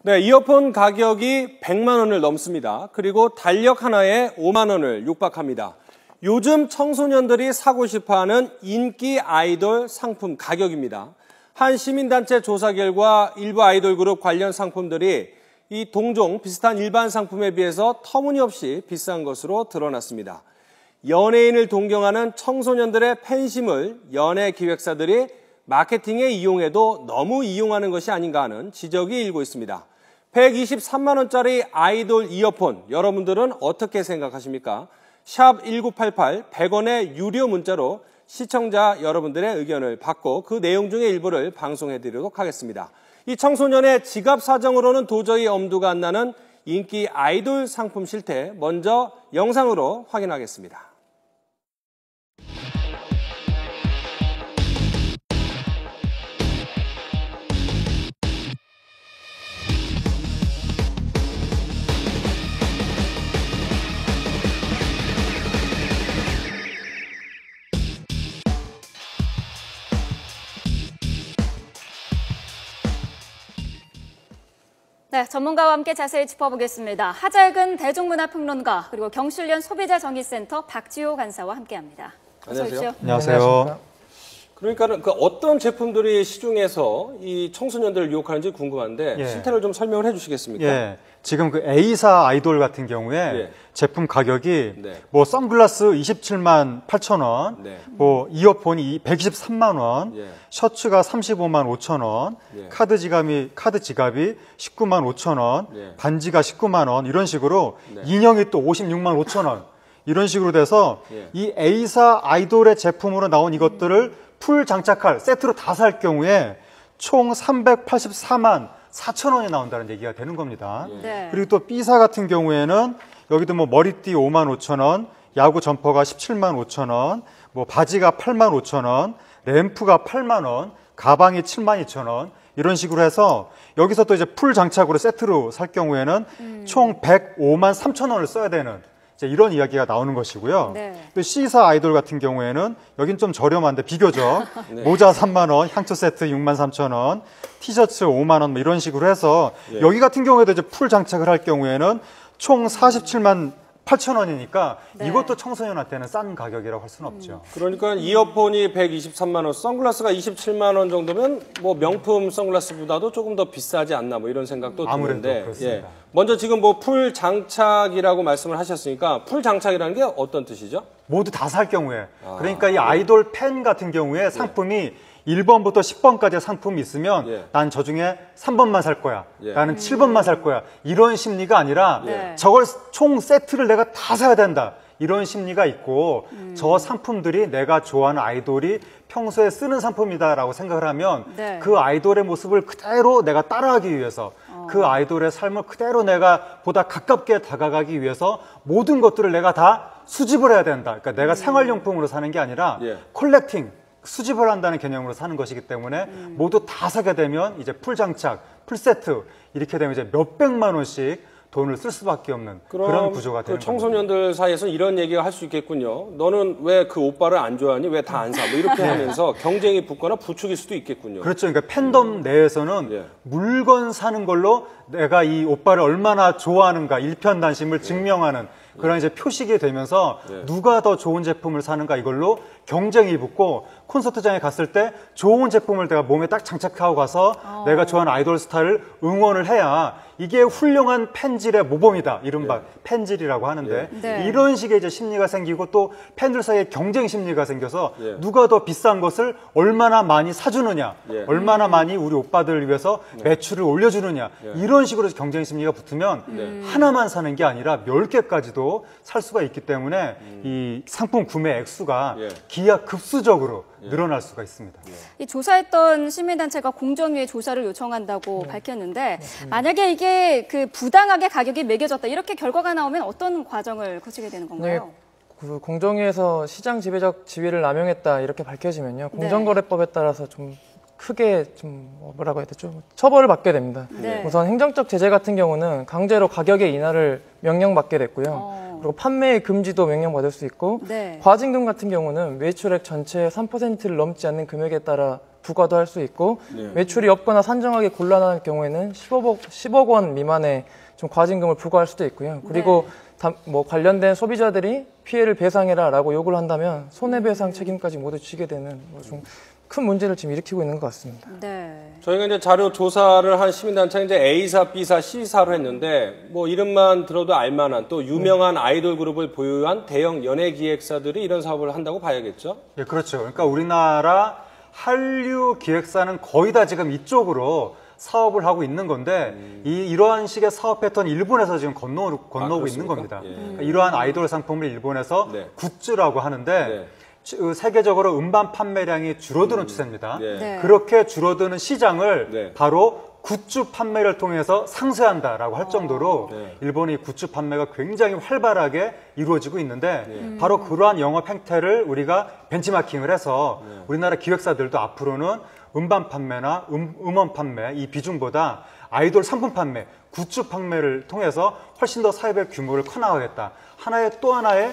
네, 이어폰 가격이 100만 원을 넘습니다. 그리고 달력 하나에 5만 원을 육박합니다. 요즘 청소년들이 사고 싶어하는 인기 아이돌 상품 가격입니다. 한 시민단체 조사 결과 일부 아이돌 그룹 관련 상품들이 이 동종 비슷한 일반 상품에 비해서 터무니없이 비싼 것으로 드러났습니다. 연예인을 동경하는 청소년들의 팬심을 연예 기획사들이 마케팅에 이용해도 너무 이용하는 것이 아닌가 하는 지적이 일고 있습니다. 123만 원짜리 아이돌 이어폰, 여러분들은 어떻게 생각하십니까? 샵 1988 100원의 유료 문자로 시청자 여러분들의 의견을 받고 그 내용 중에 일부를 방송해드리도록 하겠습니다. 이 청소년의 지갑 사정으로는 도저히 엄두가 안 나는 인기 아이돌 상품 실태, 먼저 영상으로 확인하겠습니다. 네, 전문가와 함께 자세히 짚어보겠습니다. 하재근 대중문화평론가 그리고 경실련 소비자정의센터 박지호 간사와 함께합니다. 안녕하세요. 안녕하세요. 그러니까 어떤 제품들이 시중에서 이 청소년들을 유혹하는지 궁금한데 실태를 좀 설명을 해주시겠습니까? 예. 지금 그 A사 아이돌 같은 경우에 제품 가격이 뭐 선글라스 27만 8천 원, 뭐 이어폰이 123만 원, 셔츠가 35만 5천 원, 카드 지갑이 19만 5천 원, 반지가 19만 원 이런 식으로 인형이 또 56만 5천 원 이런 식으로 돼서 이 A사 아이돌의 제품으로 나온 이것들을 풀 장착할 세트로 다 살 경우에 총 384만 4천 원이 나온다는 얘기가 되는 겁니다. 그리고 또 B사 같은 경우에는 여기도 뭐 머리띠 5만 5천 원, 야구 점퍼가 17만 5천 원, 뭐 바지가 8만 5천 원, 램프가 8만 원, 가방이 7만 2천 원 이런 식으로 해서 여기서 또 이제 풀 장착으로 세트로 살 경우에는 총 105만 3천 원을 써야 되는 이런 이야기가 나오는 것이고요. 또 C사 아이돌 같은 경우에는 여긴 좀 저렴한데 비교적 모자 3만 원, 향초 세트 6만 3천 원, 티셔츠 5만 원 뭐 이런 식으로 해서 여기 같은 경우에도 이제 풀 장착을 할 경우에는 총 47만 8천 원이니까 이것도 청소년한테는 싼 가격이라고 할 수는 없죠. 그러니까 이어폰이 123만 원, 선글라스가 27만 원 정도면 뭐 명품 선글라스보다도 조금 더 비싸지 않나 뭐 이런 생각도 드는데 먼저 지금 뭐 풀 장착이라고 말씀을 하셨으니까 풀 장착이라는 게 어떤 뜻이죠? 모두 다 살 경우에 그러니까 이 아이돌 팬 같은 경우에 상품이 1번부터 10번까지의 상품이 있으면 난 저 중에 3번만 살 거야. 나는 7번만 살 거야. 이런 심리가 아니라 저걸 총 세트를 내가 다 사야 된다. 이런 심리가 있고 저 상품들이 내가 좋아하는 아이돌이 평소에 쓰는 상품이다라고 생각을 하면 그 아이돌의 모습을 그대로 내가 따라하기 위해서 그 아이돌의 삶을 그대로 내가 보다 가깝게 다가가기 위해서 모든 것들을 내가 다 수집을 해야 된다. 그러니까 내가 생활용품으로 사는 게 아니라 컬렉팅, 수집을 한다는 개념으로 사는 것이기 때문에 모두 다 사게 되면 이제 풀 장착, 풀 세트 이렇게 되면 이제 몇백만 원씩 돈을 쓸 수밖에 없는 그런 구조가 되는 거죠. 청소년들 사이에서는 이런 얘기가 할 수 있겠군요. 너는 왜 그 오빠를 안 좋아하니? 왜 다 안 사? 뭐 이렇게 하면서 경쟁이 붙거나 부추길 수도 있겠군요. 그렇죠. 그러니까 팬덤 내에서는 물건 사는 걸로 내가 이 오빠를 얼마나 좋아하는가 일편단심을 증명하는 그런 이제 표식이 되면서 누가 더 좋은 제품을 사는가 이걸로 경쟁이 붙고 콘서트장에 갔을 때 좋은 제품을 내가 몸에 딱 장착하고 가서 내가 좋아하는 아이돌 스타를 응원을 해야 이게 훌륭한 팬질의 모범이다. 이른바 팬질이라고 하는데 이런 식의 이제 심리가 생기고 또 팬들 사이에 경쟁 심리가 생겨서 누가 더 비싼 것을 얼마나 많이 사주느냐, 얼마나 많이 우리 오빠들을 위해서 매출을 올려주느냐 이런 식으로 경쟁 심리가 붙으면 하나만 사는 게 아니라 몇 개까지도 살 수가 있기 때문에 이 상품 구매 액수가 기하급수적으로 늘어날 수가 있습니다. 이 조사했던 시민단체가 공정위에 조사를 요청한다고 밝혔는데 만약에 이게 그 부당하게 가격이 매겨졌다 이렇게 결과가 나오면 어떤 과정을 거치게 되는 건가요? 그 공정위에서 시장 지배적 지위를 남용했다 이렇게 밝혀지면요 공정거래법에 따라서 좀 크게 좀 뭐라고 해야 되죠? 처벌을 받게 됩니다. 우선 행정적 제재 같은 경우는 강제로 가격의 인하를 명령받게 됐고요. 그리고 판매 금지도 명령받을 수 있고 과징금 같은 경우는 매출액 전체의 3%를 넘지 않는 금액에 따라 부과도 할 수 있고 매출이 없거나 산정하기 곤란한 경우에는 10억 원 미만의 좀 과징금을 부과할 수도 있고요. 그리고 뭐 관련된 소비자들이 피해를 배상해라라고 요구를 한다면 손해배상 책임까지 모두 지게 되는 좀 큰 문제를 지금 일으키고 있는 것 같습니다. 네. 저희가 이제 자료 조사를 한 시민단체 이제 A사, B사, C사로 했는데 뭐 이름만 들어도 알만한 또 유명한 아이돌 그룹을 보유한 대형 연예 기획사들이 이런 사업을 한다고 봐야겠죠? 예, 그렇죠. 그러니까 우리나라 한류 기획사는 거의 다 지금 이쪽으로 사업을 하고 있는 건데 이러한 식의 사업 패턴 일본에서 지금 건너오고 있는 겁니다. 예. 그러니까 이러한 아이돌 상품을 일본에서 네. 굿즈라고 하는데 네. 세계적으로 음반 판매량이 줄어드는 추세입니다. 네. 그렇게 줄어드는 시장을 네. 바로 굿즈 판매를 통해서 상쇄한다라고 할 정도로 네. 일본의 굿즈 판매가 굉장히 활발하게 이루어지고 있는데 바로 그러한 영업 행태를 우리가 벤치마킹을 해서 우리나라 기획사들도 앞으로는 음반 판매나 음원 판매 이 비중보다 아이돌 상품 판매, 굿즈 판매를 통해서 훨씬 더 사업의 규모를 커나가겠다. 또 하나의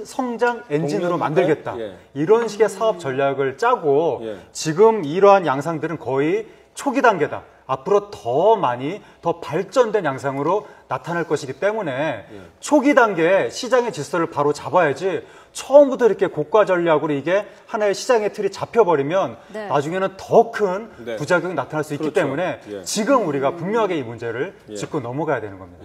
성장 엔진으로 만들겠다. 예. 이런 식의 사업 전략을 짜고 예. 지금 이러한 양상들은 거의 초기 단계다. 앞으로 더 많이 더 발전된 양상으로 나타날 것이기 때문에 예. 초기 단계에 시장의 질서를 바로 잡아야지 처음부터 이렇게 고가 전략으로 이게 하나의 시장의 틀이 잡혀버리면 네. 나중에는 더 큰 네. 부작용이 나타날 수 있기 그렇죠. 때문에 예. 지금 우리가 분명하게 이 문제를 짚고 넘어가야 되는 겁니다.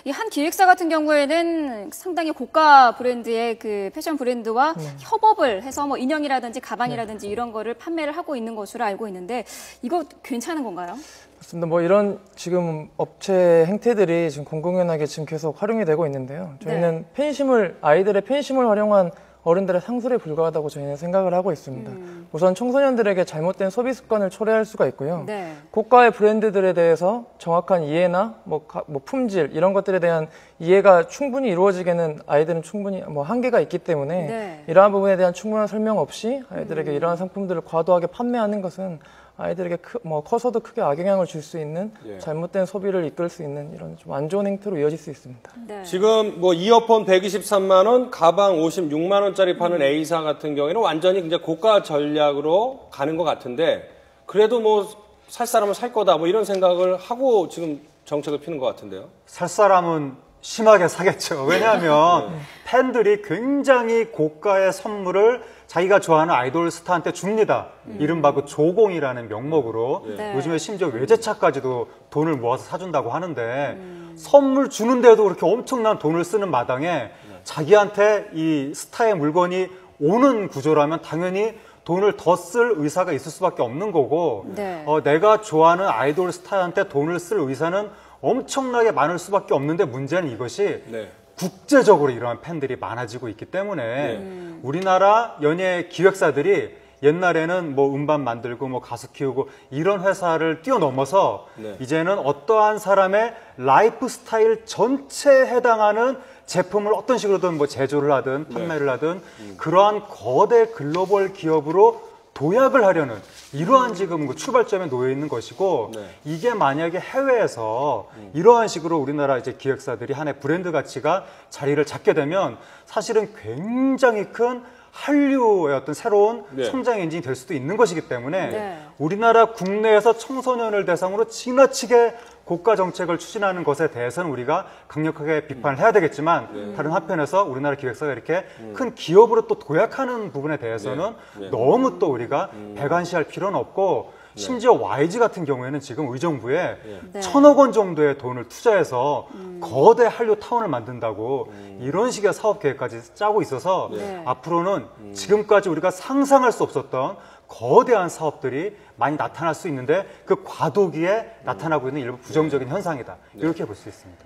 이 한 기획사 같은 경우에는 상당히 고가 브랜드의 그 패션 브랜드와 협업을 해서 뭐 인형이라든지 가방이라든지 이런 거를 판매를 하고 있는 것으로 알고 있는데 이거 괜찮은 건가요? 맞습니다. 뭐 이런 지금 업체 행태들이 지금 공공연하게 지금 계속 활용이 되고 있는데요. 저희는 네. 아이들의 팬심을 활용한 어른들의 상술에 불과하다고 저희는 생각을 하고 있습니다. 우선 청소년들에게 잘못된 소비 습관을 초래할 수가 있고요. 네. 고가의 브랜드들에 대해서 정확한 이해나 뭐 품질 이런 것들에 대한 이해가 충분히 이루어지게는 아이들은 충분히 뭐 한계가 있기 때문에 네. 이러한 부분에 대한 충분한 설명 없이 아이들에게 이러한 상품들을 과도하게 판매하는 것은 아이들에게 커서도 크게 악영향을 줄 수 있는 예. 잘못된 소비를 이끌 수 있는 이런 좀 안 좋은 행태로 이어질 수 있습니다. 네. 지금 뭐 이어폰 123만 원, 가방 56만 원짜리 파는 A사 같은 경우에는 완전히 이제 고가 전략으로 가는 것 같은데 그래도 뭐 살 사람은 살 거다 뭐 이런 생각을 하고 지금 정책을 피는 것 같은데요. 살 사람은 심하게 사겠죠. 왜냐하면 팬들이 굉장히 고가의 선물을 자기가 좋아하는 아이돌 스타한테 줍니다. 이른바 그 조공이라는 명목으로 네. 요즘에 심지어 외제차까지도 돈을 모아서 사준다고 하는데 선물 주는데도 그렇게 엄청난 돈을 쓰는 마당에 자기한테 이 스타의 물건이 오는 구조라면 당연히 돈을 더 쓸 의사가 있을 수밖에 없는 거고 네. 내가 좋아하는 아이돌 스타한테 돈을 쓸 의사는 엄청나게 많을 수밖에 없는데 문제는 이것이 네. 국제적으로 이러한 팬들이 많아지고 있기 때문에 우리나라 연예 기획사들이 옛날에는 뭐 음반 만들고 뭐 가수 키우고 이런 회사를 뛰어넘어서 네. 이제는 어떠한 사람의 라이프 스타일 전체에 해당하는 제품을 어떤 식으로든 뭐 제조를 하든 판매를 하든 그러한 거대 글로벌 기업으로 도약을 하려는 이러한 지금 그 출발점에 놓여 있는 것이고 네. 이게 만약에 해외에서 이러한 식으로 우리나라 이제 기획사들이 하나의 브랜드 가치가 자리를 잡게 되면 사실은 굉장히 큰 한류의 어떤 새로운 네. 성장 엔진이 될 수도 있는 것이기 때문에 네. 우리나라 국내에서 청소년을 대상으로 지나치게 고가 정책을 추진하는 것에 대해서는 우리가 강력하게 비판을 해야 되겠지만 네. 다른 한편에서 우리나라 기획사가 이렇게 큰 기업으로 또 도약하는 부분에 대해서는 네. 네. 너무 또 우리가 배관시할 필요는 없고 심지어 YG 같은 경우에는 지금 의정부에 네. 1,000억 원 정도의 돈을 투자해서 거대 한류 타운을 만든다고 이런 식의 사업 계획까지 짜고 있어서 네. 앞으로는 지금까지 우리가 상상할 수 없었던 거대한 사업들이 많이 나타날 수 있는데 그 과도기에 나타나고 있는 일부 부정적인 현상이다. 이렇게 볼 수 있습니다.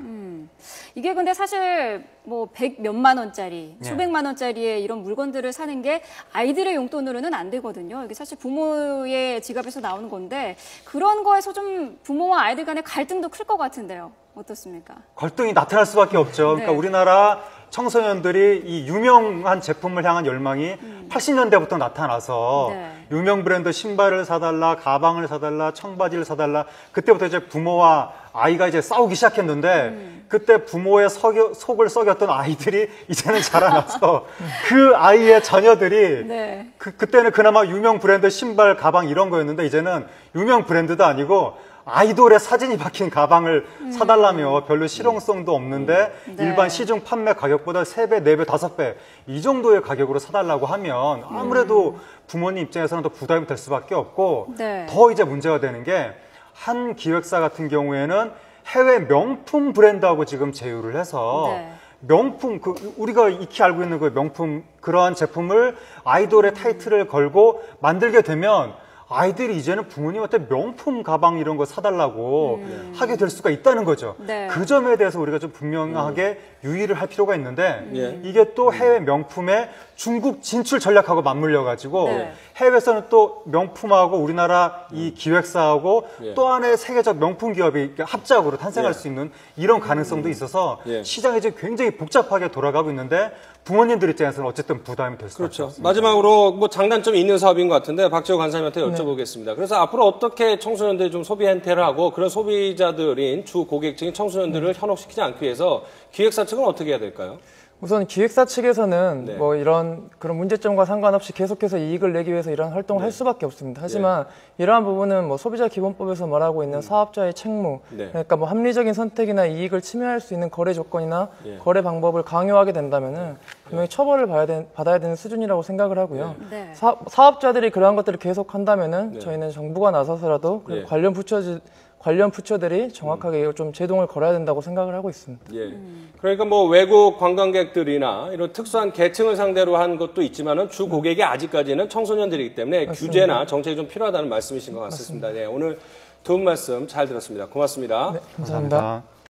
이게 근데 사실 뭐 100 몇만 원짜리, 수백만 원짜리의 이런 물건들을 사는 게 아이들의 용돈으로는 안 되거든요. 이게 사실 부모의 지갑에서 나오는 건데 그런 거에서 좀 부모와 아이들 간의 갈등도 클 것 같은데요. 어떻습니까? 갈등이 나타날 수밖에 없죠. 그러니까 네. 우리나라 청소년들이 이 유명한 제품을 향한 열망이 80년대부터 나타나서 네. 유명 브랜드 신발을 사달라, 가방을 사달라, 청바지를 사달라 그때부터 이제 부모와 아이가 이제 싸우기 시작했는데 그때 부모의 속을 썩였던 아이들이 이제는 자라나서 그 아이의 자녀들이 네. 그때는 그나마 유명 브랜드 신발, 가방 이런 거였는데 이제는 유명 브랜드도 아니고 아이돌의 사진이 박힌 가방을 사달라며 별로 실용성도 없는데 네. 일반 시중 판매 가격보다 3배, 4배, 5배 이 정도의 가격으로 사달라고 하면 아무래도 부모님 입장에서는 더 부담이 될 수밖에 없고 네. 더 이제 문제가 되는 게 한 기획사 같은 경우에는 해외 명품 브랜드하고 지금 제휴를 해서 네. 명품, 우리가 익히 알고 있는 그 명품, 그러한 제품을 아이돌의 타이틀을 걸고 만들게 되면 아이들이 이제는 부모님한테 명품 가방 이런 거 사달라고 하게 될 수가 있다는 거죠. 네. 그 점에 대해서 우리가 좀 분명하게 유의를 할 필요가 있는데 예. 이게 또 해외 명품의 중국 진출 전략하고 맞물려 가지고 네. 해외에서는 또 명품하고 우리나라 이 기획사하고 예. 또 하나의 세계적 명품 기업이 합작으로 탄생할 예. 수 있는 이런 가능성도 있어서 예. 시장이 지금 굉장히 복잡하게 돌아가고 있는데 부모님들 입장에서는 어쨌든 부담이 될 수밖에 그렇죠. 없습니다. 마지막으로 뭐 장단점이 있는 사업인 것 같은데 박재호 간사님한테 여쭤보겠습니다. 그래서 앞으로 어떻게 청소년들이 좀 소비 행태를 하고 그런 소비자들인 주 고객층인 청소년들을 현혹시키지 않기 위해서 기획사 측은 어떻게 해야 될까요? 우선 기획사 측에서는 네. 뭐 이런 그런 문제점과 상관없이 계속해서 이익을 내기 위해서 이런 활동을 할 수밖에 없습니다. 하지만 이러한 부분은 뭐 소비자 기본법에서 말하고 있는 사업자의 책무, 네. 그러니까 뭐 합리적인 선택이나 이익을 침해할 수 있는 거래 조건이나 거래 방법을 강요하게 된다면은 분명히 처벌을 받아야 되는 수준이라고 생각을 하고요. 네. 사업자들이 그러한 것들을 계속 한다면은 저희는 정부가 나서서라도 그리고 관련 부처들이 정확하게 좀 제동을 걸어야 된다고 생각을 하고 있습니다. 예. 그러니까 뭐 외국 관광객들이나 이런 특수한 계층을 상대로 한 것도 있지만은 주 고객이 아직까지는 청소년들이기 때문에 맞습니다. 규제나 정책이 좀 필요하다는 말씀이신 것 같습니다. 네, 오늘 두 분 말씀 잘 들었습니다. 고맙습니다. 네, 감사합니다.